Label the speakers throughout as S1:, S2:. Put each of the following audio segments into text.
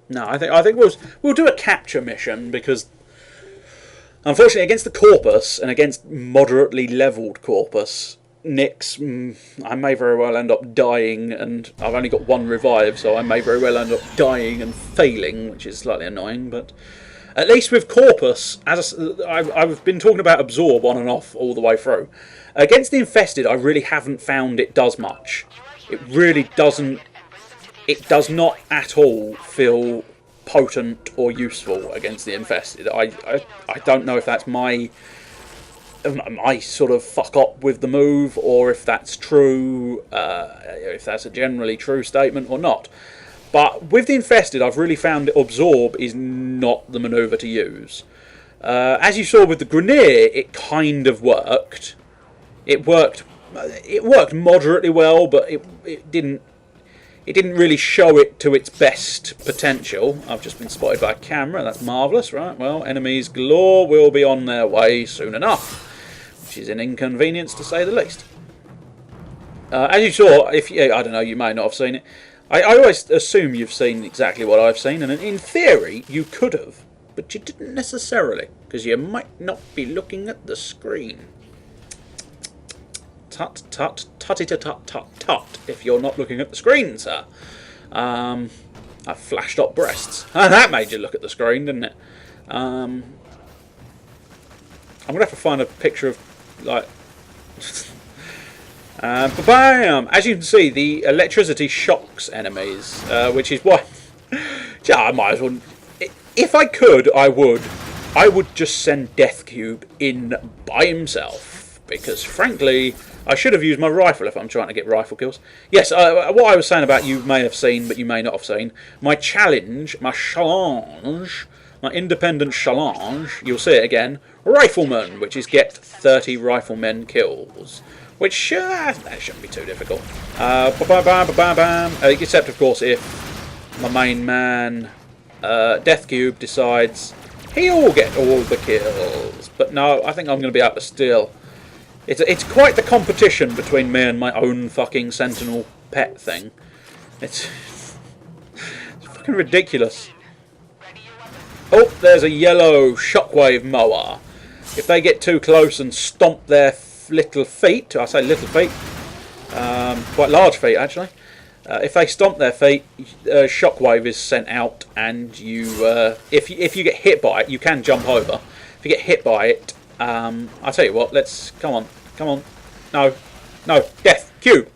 S1: No, I think we'll do a capture mission because unfortunately against the Corpus and against moderately levelled Corpus, Nyx, I may very well end up dying, and I've only got one revive, so I may very well end up dying and failing, which is slightly annoying. But at least with Corpus, as I've been talking about absorb on and off all the way through. Against the Infested, I really haven't found it does much. It really doesn't. It does not at all feel potent or useful against the Infested. I don't know if that's my sort of fuck up with the move, or if that's true, if that's a generally true statement or not. But with the Infested, I've really found that Absorb is not the manoeuvre to use. As you saw with the Grineer, it kind of worked. It worked moderately well, but it didn't really show it to its best potential. I've just been spotted by a camera. That's marvellous, right? Well, enemies galore will be on their way soon enough, which is an inconvenience to say the least. As you saw, I don't know, you may not have seen it. I always assume you've seen exactly what I've seen, and in theory you could have, but you didn't necessarily, because you might not be looking at the screen. Tut tut tutty tut tut tut tut. If you're not looking at the screen, sir. I flashed up breasts. That made you look at the screen, didn't it? I'm gonna have to find a picture of like. Bam! As you can see, the electricity shocks enemies, which is why. Yeah, I might as well. If I could, I would. I would just send Death Cube in by himself, because frankly, I should have used my rifle if I'm trying to get rifle kills. Yes, what I was saying about you may have seen, but you may not have seen. My challenge, my independent challenge, you'll see it again, Rifleman, which is get 30 riflemen kills. Which, that shouldn't be too difficult. Except, of course, if my main man, Death Cube, decides he'll get all the kills. But no, I think I'm going to be able to steal. It's quite the competition between me and my own fucking Sentinel pet thing. It's fucking ridiculous. Oh, there's a yellow shockwave mower. If they get too close and stomp their little feet, I say little feet, quite large feet actually. If they stomp their feet, shockwave is sent out, and you, if you get hit by it, you can jump over. If you get hit by it, I'll tell you what. Let's come on. No, Death Cube.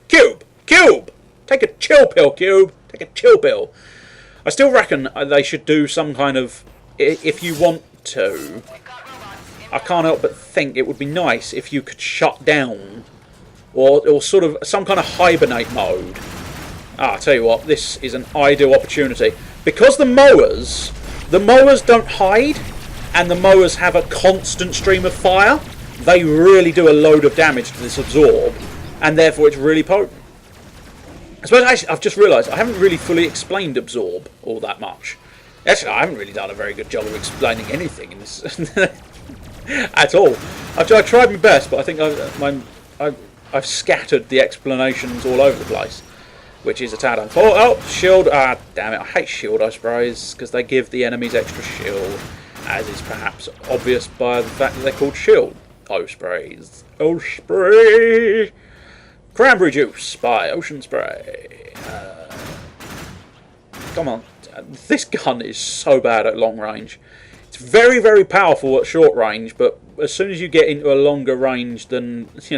S1: Take a chill pill, Cube. Take a chill pill. I still reckon they should do some kind of. If you want to, I can't help but think it would be nice if you could shut down, or sort of some kind of hibernate mode. I'll tell you what, this is an ideal opportunity. Because the mowers don't hide, and the mowers have a constant stream of fire, they really do a load of damage to this absorb, and therefore it's really potent. I suppose, actually, I've just realised I haven't really fully explained absorb all that much. Actually, I haven't really done a very good job of explaining anything in this at all. I've tried my best, but I think I've scattered the explanations all over the place, which is a tad unfortunate. Oh, shield! Ah, damn it! I hate shield sprays because they give the enemies extra shield, as is perhaps obvious by the fact that they're called shield sprays. Spray! Cranberry juice by Ocean Spray. Come on, this gun is so bad at long range. It's very, very powerful at short range, but as soon as you get into a longer range, then as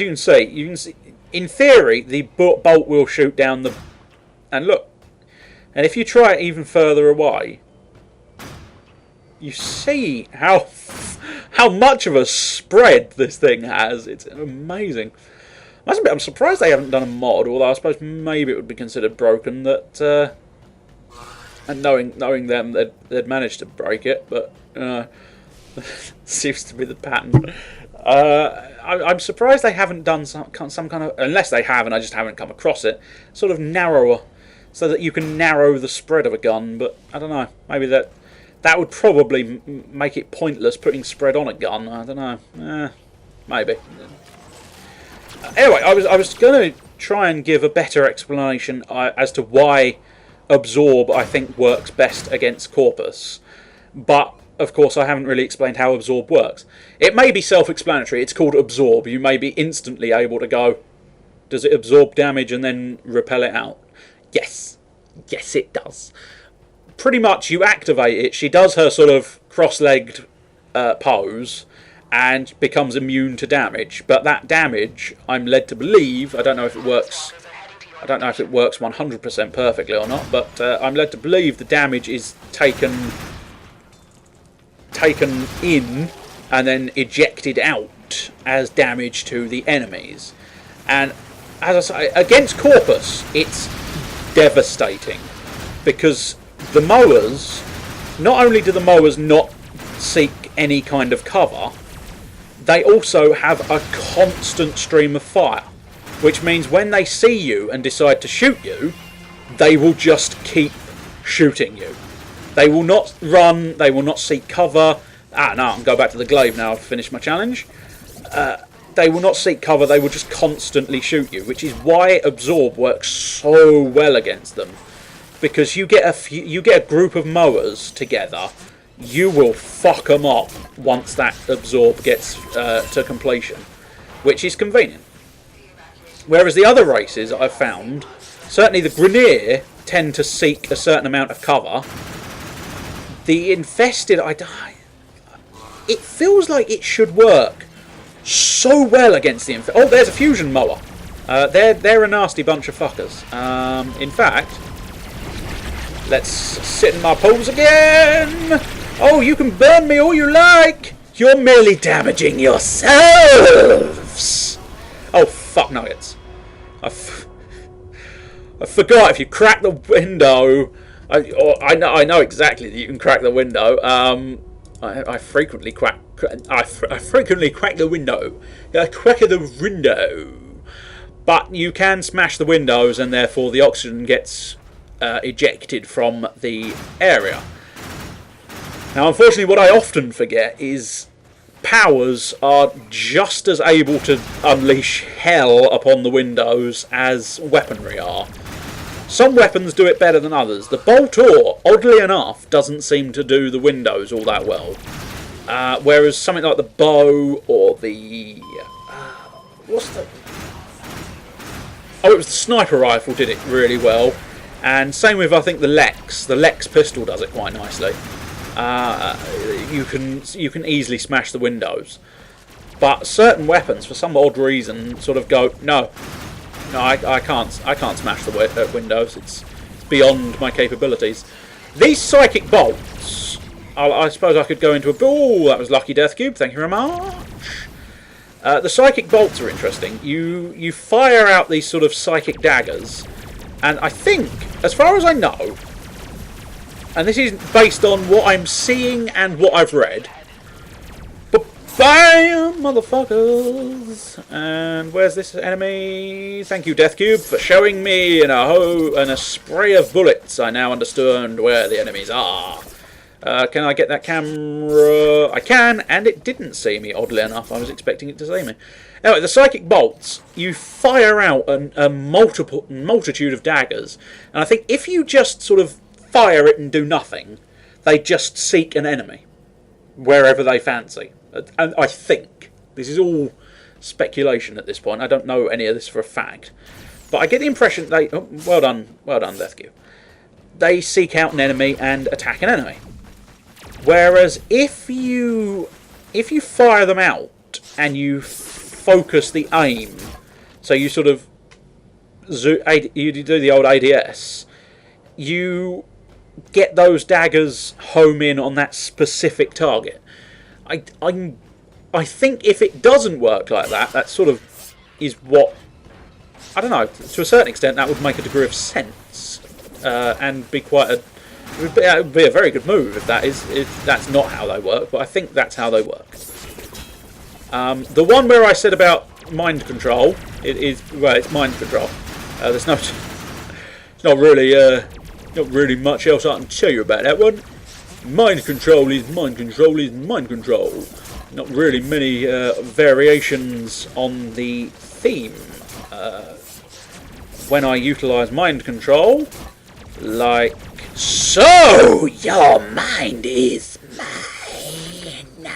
S1: you can see, in theory, the bolt will shoot down the. And look, and if you try it even further away, you see how much of a spread this thing has. It's amazing. I'm surprised they haven't done a mod, although I suppose maybe it would be considered broken. That and knowing them, they'd managed to break it, but seems to be the pattern. I'm surprised they haven't done some kind of, unless they have and I just haven't come across it, sort of narrower, so that you can narrow the spread of a gun. But I don't know, maybe that would probably make it pointless putting spread on a gun. I don't know, maybe. Anyway, I was going to try and give a better explanation as to why Absorb, I think, works best against Corpus. But, of course, I haven't really explained how Absorb works. It may be self-explanatory. It's called Absorb. You may be instantly able to go, does it absorb damage and then repel it out? Yes. Yes, it does. Pretty much, you activate it. She does her sort of cross-legged pose and becomes immune to damage. But that damage, I'm led to believe, I don't know if it works 100% perfectly or not, but I'm led to believe the damage is taken in and then ejected out as damage to the enemies. And as I say, against Corpus, it's devastating, because the mowers, not only do the mowers not seek any kind of cover, they also have a constant stream of fire, which means when they see you and decide to shoot you, they will just keep shooting you. They will not run, they will not seek cover. No, I can go back to the glaive now, I've finished my challenge. They will not seek cover, they will just constantly shoot you, which is why Absorb works so well against them. Because you get a group of mowers together, you will fuck them up once that Absorb gets to completion, which is convenient. Whereas the other races I've found, certainly the Grineer tend to seek a certain amount of cover. The Infested, it feels like it should work so well against the Infested. Oh, there's a fusion mower. They're a nasty bunch of fuckers. In fact, let's sit in my pose again. Oh, you can burn me all you like. You're merely damaging yourselves. Oh, fuck nuggets. I forgot, if you crack the window... I know exactly that you can crack the window. I frequently crack the window. I crack the window. But you can smash the windows, and therefore the oxygen gets ejected from the area. Now, unfortunately, what I often forget is powers are just as able to unleash hell upon the windows as weaponry are. Some weapons do it better than others. The Boltor, oddly enough, doesn't seem to do the windows all that well. Whereas something like the bow or the... Oh, it was the sniper rifle did it really well. And same with, I think, the Lex. The Lex pistol does it quite nicely. You can easily smash the windows. But certain weapons, for some odd reason, sort of go, no, I can't smash the windows. It's beyond my capabilities. These psychic bolts, I suppose I could go into a... Oh, that was lucky Death Cube. Thank you very much. The psychic bolts are interesting. You fire out these sort of psychic daggers, and I think, as far as I know, and this is based on what I'm seeing and what I've read. Bam, motherfuckers! And where's this enemy? Thank you, Death Cube, for showing me in a spray of bullets. I now understand where the enemies are. Can I get that camera? I can, and it didn't see me, oddly enough. I was expecting it to see me. Anyway, the psychic bolts, you fire out a multitude of daggers, and I think if you just sort of fire it and do nothing, they just seek an enemy wherever they fancy. And I think this is all speculation at this point. I don't know any of this for a fact, but I get the impression they... Oh, well done, Death Cube. They seek out an enemy and attack an enemy. Whereas if you fire them out and you focus the aim, so you sort of you do the old ADS, you get those daggers home in on that specific target. I think if it doesn't work like that, that sort of is what... I don't know, to a certain extent that would make a degree of sense, and be quite a... It would be a very good move if that's not how they work, but I think that's how they work. The one where I said about mind control, it's mind control. There's not really much else I can tell you about that one. Mind control is mind control is mind control. Not really many variations on the theme. When I utilise mind control, Like so. Your mind is mine.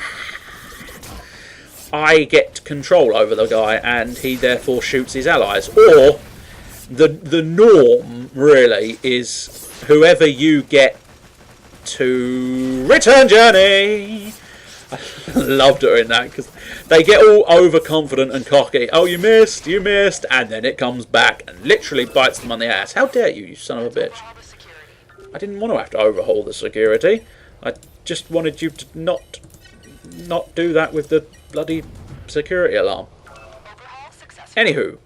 S1: I get control over the guy, and he therefore shoots his allies. Or the norm really is whoever you get to return journey. I love doing that because they get all overconfident and cocky. Oh, you missed, and then it comes back and literally bites them on the ass. How dare you, you son of a bitch! I didn't want to have to overhaul the security. I just wanted you to not do that with the bloody security alarm. Anywho,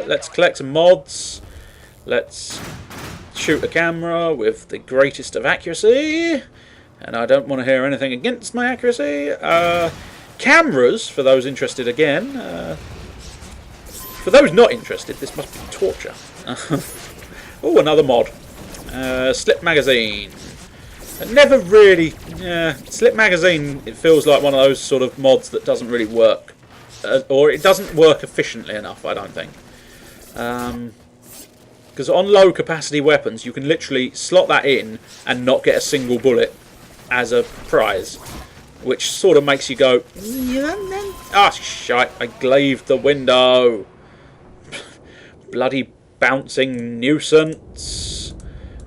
S1: let's collect some mods. Let's shoot a camera with the greatest of accuracy. And I don't want to hear anything against my accuracy. Cameras, for those interested again. For those not interested, this must be torture. Oh, another mod. Slip magazine. Never really... Slip magazine, it feels like one of those sort of mods that doesn't really work. Or it doesn't work efficiently enough, I don't think. Because on low capacity weapons, you can literally slot that in and not get a single bullet as a prize, which sort of makes you go, ah, shite, I glazed the window. Bloody bouncing nuisance.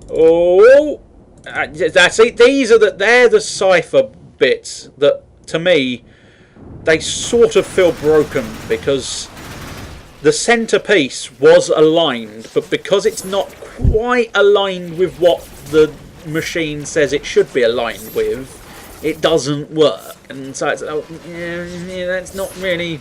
S1: Oh, that's it. They're the cipher bits that, to me, they sort of feel broken because the centerpiece was aligned, but because it's not quite aligned with what the machine says it should be aligned with, it doesn't work, and so it's that's not really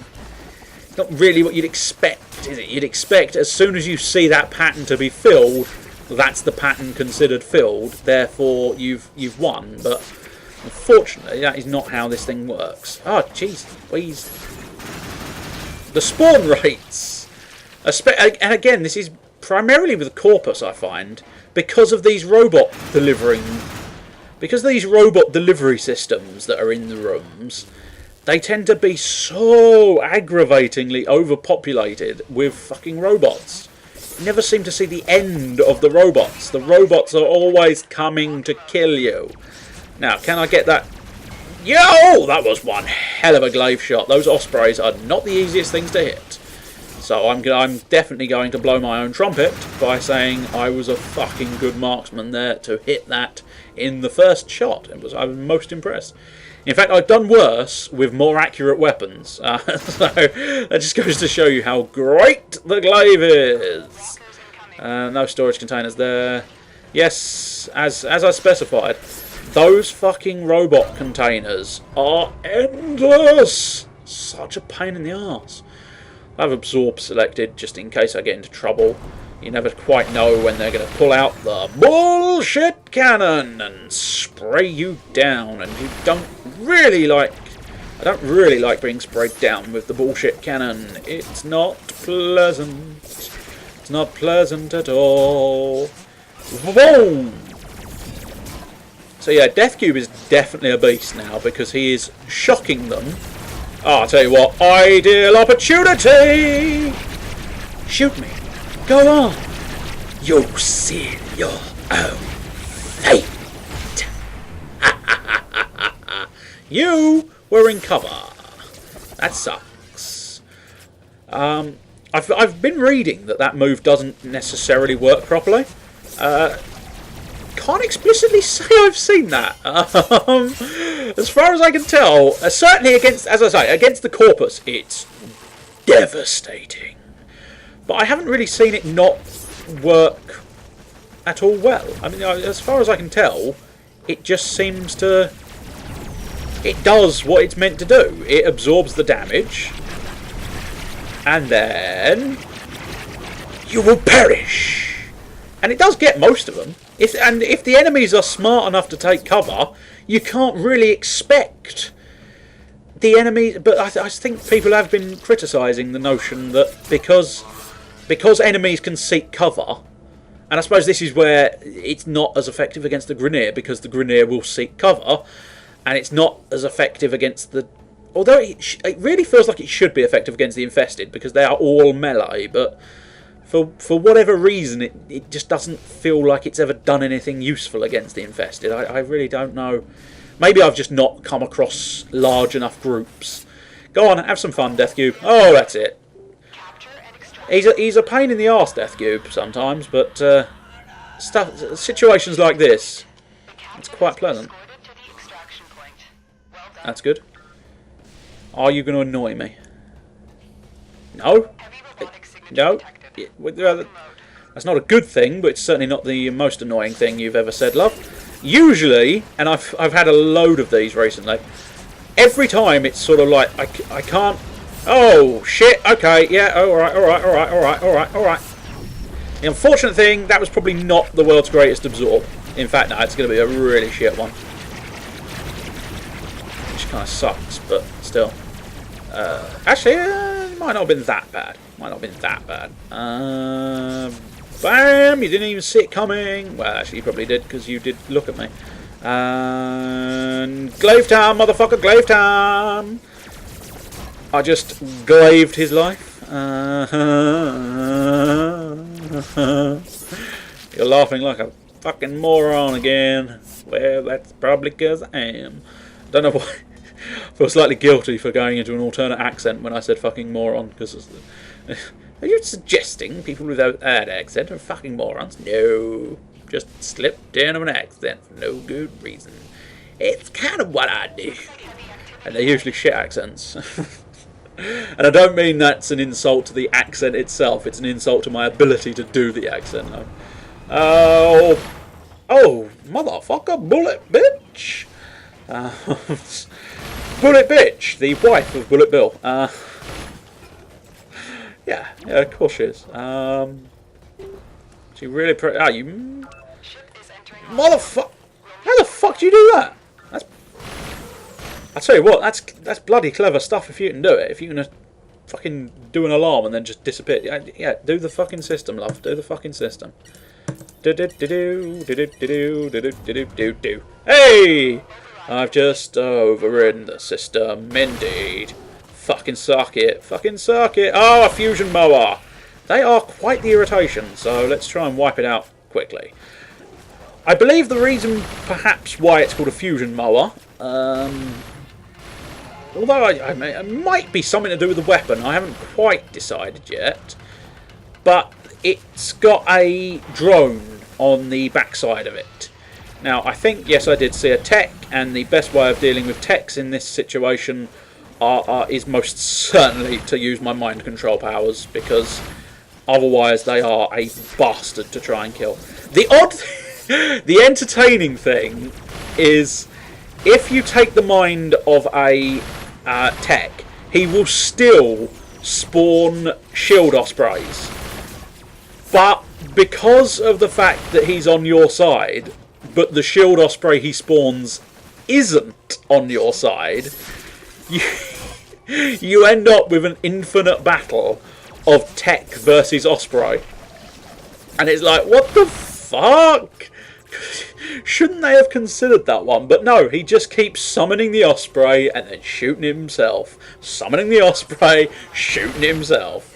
S1: what you'd expect, is it? You'd expect as soon as you see that pattern to be filled, that's the pattern considered filled, therefore you've won. But unfortunately, that is not how this thing works. Oh, jeez, please. The spawn rates, and again, this is primarily with the corpus, I find. Because of these robot delivery systems that are in the rooms, they tend to be so aggravatingly overpopulated with fucking robots. You never seem to see the end of the robots. The robots are always coming to kill you. Now, can I get that? Yo! That was one hell of a glaive shot. Those ospreys are not the easiest things to hit. So I'm definitely going to blow my own trumpet by saying I was a fucking good marksman there to hit that in the first shot. I was most impressed. In fact, I've done worse with more accurate weapons. So that just goes to show you how great the glaive is. No storage containers there. Yes, as I specified, those fucking robot containers are endless. Such a pain in the arse. I have absorb selected just in case I get into trouble. You never quite know when they're going to pull out the bullshit cannon and spray you down, and you don't really like... I don't really like being sprayed down with the bullshit cannon. It's not pleasant. It's not pleasant at all. Boom! So yeah, Deathcube is definitely a beast now because he is shocking them. Oh, I'll tell you what, ideal opportunity! Shoot me. Go on. You'll seal your own fate. You were in cover. That sucks. I've been reading that move doesn't necessarily work properly. Can't explicitly say I've seen that. As far as I can tell, certainly against the corpus, it's devastating. But I haven't really seen it not work at all well. I mean, as far as I can tell, it just seems to... It does what it's meant to do. It absorbs the damage, and then you will perish. And it does get most of them. If the enemies are smart enough to take cover, you can't really expect the enemy. But I think people have been criticising the notion that because enemies can seek cover, and I suppose this is where it's not as effective against the Grineer, because the Grineer will seek cover, and it's not as effective against the... Although it really feels like it should be effective against the Infested, because they are all melee, but for whatever reason, it just doesn't feel like it's ever done anything useful against the infested. I really don't know. Maybe I've just not come across large enough groups. Go on, have some fun, Death Cube. Oh, that's it. He's a pain in the arse, Death Cube, sometimes, but situations like this, it's quite pleasant. That's good. Are you going to annoy me? No? No? That's not a good thing, but it's certainly not the most annoying thing you've ever said, love. Usually, and I've had a load of these recently, every time it's sort of like, I can't... Oh, shit, okay, yeah, alright. The unfortunate thing, that was probably not the world's greatest absorb. In fact, no, it's going to be a really shit one. Which kind of sucks, but still. Actually, it might not have been that bad. Bam! You didn't even see it coming. Well, actually, you probably did, because you did look at me. And Glaive Time, motherfucker, Glaive Time! I just glaved his life. You're laughing like a fucking moron again. Well, that's probably because I am. Don't know why. I feel slightly guilty for going into an alternate accent when I said fucking moron. Because are you suggesting people without that accent are fucking morons? No. Just slipped in an accent for no good reason. It's kind of what I do. And they're usually shit accents. And I don't mean that's an insult to the accent itself. It's an insult to my ability to do the accent. Oh, motherfucker, Bullet Bitch. Bullet Bitch, the wife of Bullet Bill. Yeah, of course she is. She really... you... Motherfucker! How the fuck do you do that? I tell you what, that's bloody clever stuff if you can do it. If you can fucking do an alarm and then just disappear. Yeah, do the fucking system, love. Do the fucking system. Hey! I've just overridden the system, indeed. Fucking suck it. Fucking suck it. Oh, a fusion mower. They are quite the irritation, so let's try and wipe it out quickly. I believe the reason, perhaps, why it's called a fusion mower... although it might be something to do with the weapon. I haven't quite decided yet. But it's got a drone on the backside of it. Now, I think, yes, I did see a tech, and the best way of dealing with techs in this situation is most certainly to use my mind control powers, because otherwise they are a bastard to try and kill. The entertaining thing is, if you take the mind of a tech, he will still spawn shield ospreys. But because of the fact that he's on your side, but the shield osprey he spawns isn't on your side, you end up with an infinite battle of tech versus osprey. And it's like, what the fuck? Shouldn't they have considered that one? But no, he just keeps summoning the osprey and then shooting himself. Summoning the osprey, shooting himself.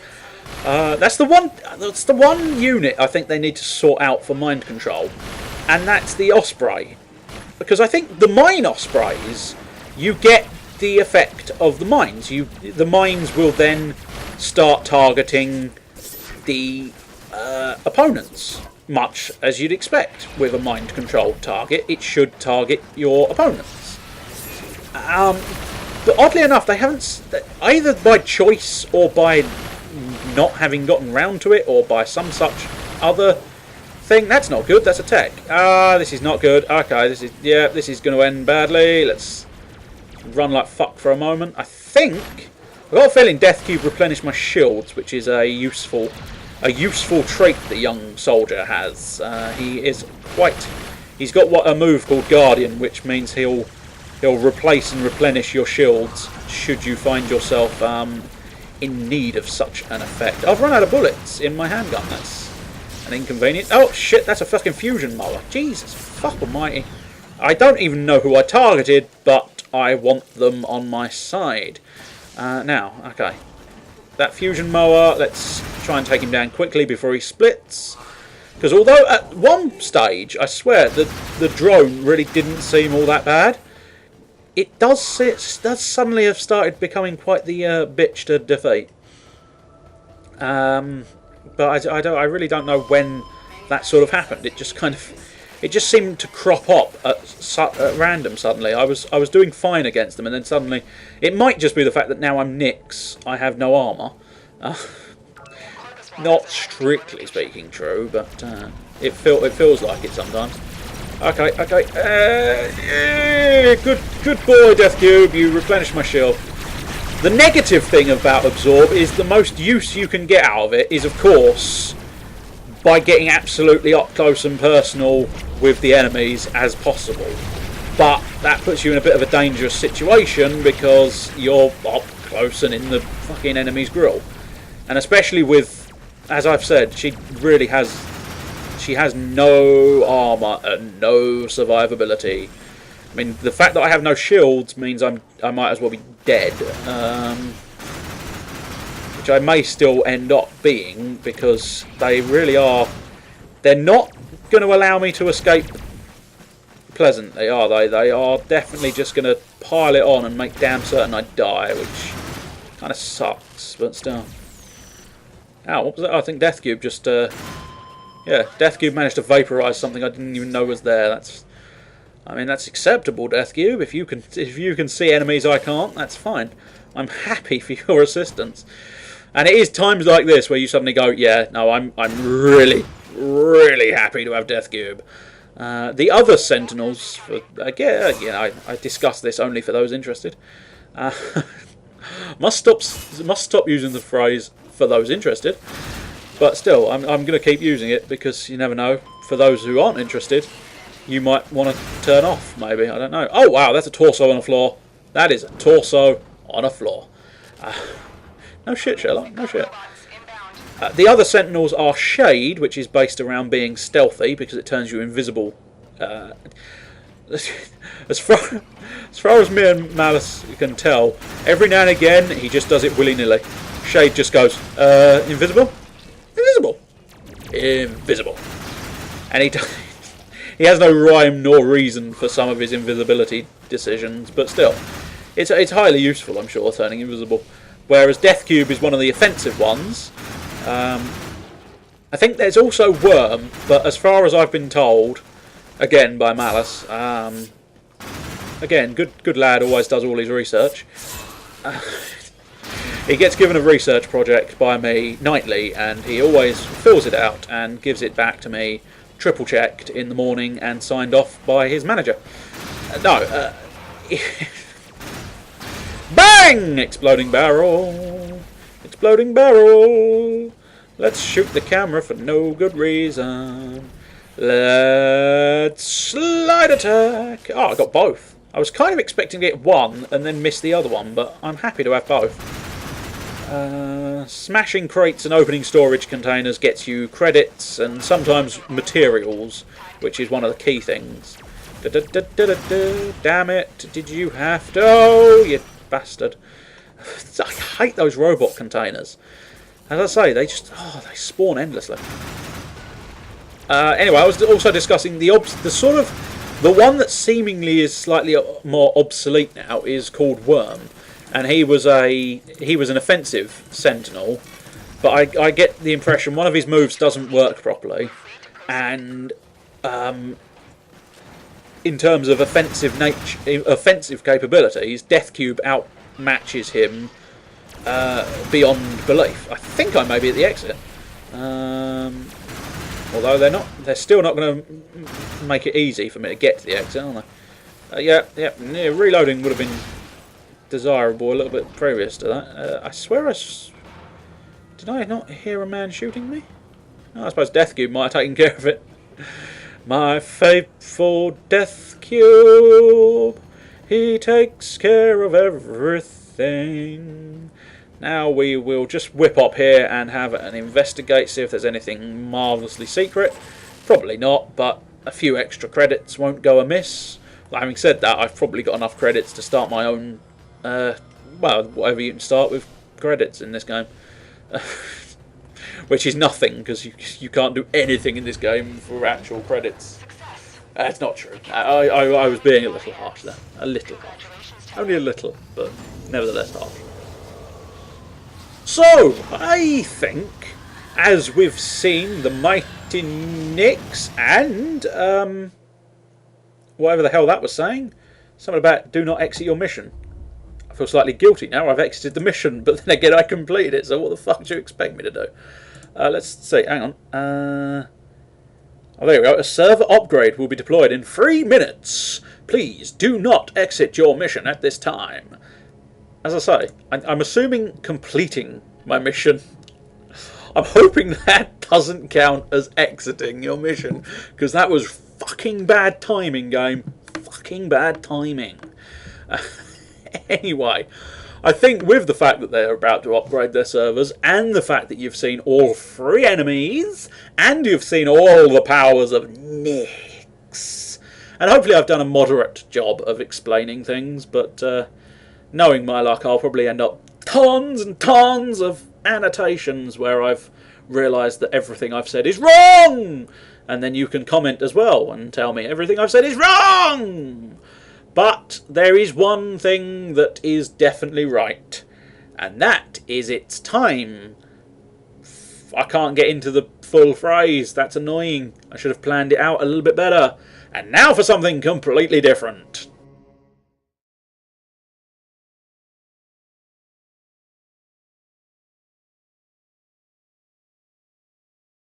S1: That's the one unit I think they need to sort out for mind control, and that's the osprey. Because I think the mine ospreys, you get the effect of the mines. The mines will then start targeting the opponents, much as you'd expect with a mind controlled target. It should target your opponents. But oddly enough, they haven't, either by choice or by not having gotten round to it, or by some such other thing. That's not good. That's a tech. This is not good. Okay, this is going to end badly. Let's run like fuck for a moment. I think I've got a feeling Death Cube replenished my shields, which is a useful trait the young soldier has. He's got a move called Guardian, which means he'll replace and replenish your shields should you find yourself in need of such an effect. I've run out of bullets in my handgun. That's an inconvenience. Oh shit, that's a fucking fusion mower. Jesus fuck almighty. I don't even know who I targeted, but I want them on my side. Now, okay. that fusion mower. Let's try and take him down quickly before he splits. Because although at one stage, I swear, the drone really didn't seem all that bad, it does suddenly have started becoming quite the bitch to defeat. But I really don't know when that sort of happened. It just seemed to crop up at random suddenly. I was doing fine against them, and then suddenly, it might just be the fact that now I'm Nyx. I have no armour. Not strictly speaking true, but it feels like it sometimes. Okay. Good boy, Death Cube. You replenished my shield. The negative thing about Absorb is the most use you can get out of it is, of course, by getting absolutely up close and personal with the enemies as possible. But that puts you in a bit of a dangerous situation because you're up close and in the fucking enemy's grill. And especially with, as I've said, she has no armour and no survivability. I mean, the fact that I have no shields means I might as well be dead. Which I may still end up being, because they really are... They're not going to allow me to escape pleasantly, are they? They are definitely just going to pile it on and make damn certain I die, which kind of sucks, but still. Ow, what was that? I think Death Cube just... yeah, Death Cube managed to vaporise something I didn't even know was there. That's acceptable, Death Cube. If you can see enemies I can't, that's fine. I'm happy for your assistance. And it is times like this where you suddenly go, yeah, no, I'm really, really happy to have Death Cube. The other Sentinels, again, I discuss this only for those interested. Must stop using the phrase "for those interested," but still, I'm going to keep using it because you never know. For those who aren't interested, you might want to turn off. Maybe, I don't know. Oh wow, that's a torso on the floor. That is a torso on a floor. No shit, Sherlock. No shit. The other Sentinels are Shade, which is based around being stealthy because it turns you invisible. As far as me and Malice can tell, every now and again he just does it willy-nilly. Shade just goes, invisible? Invisible. Invisible. And he has no rhyme nor reason for some of his invisibility decisions, but still, it's highly useful, I'm sure, turning invisible. Whereas Death Cube is one of the offensive ones. I think there's also Worm, but as far as I've been told, again by Malice, again, good lad, always does all his research. He gets given a research project by me nightly, and he always fills it out and gives it back to me, triple checked in the morning and signed off by his manager. Bang! Exploding barrel. Exploding barrel. Let's shoot the camera for no good reason. Let's slide attack. Oh, I got both. I was kind of expecting to get one and then miss the other one, but I'm happy to have both. Smashing crates and opening storage containers gets you credits and sometimes materials, which is one of the key things. Damn it, did you have to? Oh, you bastard. I hate those robot containers. As I say, they spawn endlessly. Anyway, I was also discussing the one that seemingly is slightly more obsolete now is called Worm, and he was an offensive Sentinel, but I get the impression one of his moves doesn't work properly, and in terms of offensive capabilities, Death Cube outmatches him beyond belief. I think I may be at the exit. Although they're still not going to make it easy for me to get to the exit, aren't they? Yeah, reloading would have been desirable a little bit previous to that. I swear did I not hear a man shooting me? Oh, I suppose Death Cube might have taken care of it. My faithful Death Cube, he takes care of everything. Now we will just whip up here and have an investigate, see if there's anything marvellously secret. Probably not, but a few extra credits won't go amiss. Well, having said that, I've probably got enough credits to start my own, well, whatever you can start with credits in this game. Which is nothing, because you can't do anything in this game for actual credits. That's not true. I was being a little harsh there. A little harsh. Only a little, but nevertheless harsh. So, I think, as we've seen, the Mighty Nix and, whatever the hell that was saying, something about do not exit your mission. I feel slightly guilty now. I've exited the mission, but then again I completed it, so what the fuck do you expect me to do? Let's see, hang on. Oh, there we go. A server upgrade will be deployed in 3 minutes. Please do not exit your mission at this time. As I say, I'm assuming completing my mission. I'm hoping that doesn't count as exiting your mission, because that was fucking bad timing, game. Fucking bad timing. Anyway, I think with the fact that they're about to upgrade their servers, and the fact that you've seen all 3 enemies, and you've seen all the powers of Nyx, and hopefully I've done a moderate job of explaining things, but knowing my luck, I'll probably end up tons and tons of annotations where I've realised that everything I've said is wrong, and then you can comment as well and tell me everything I've said is wrong. But there is one thing that is definitely right, and that is it's time. I can't get into the full phrase. That's annoying. I should have planned it out a little bit better. And now for something completely different.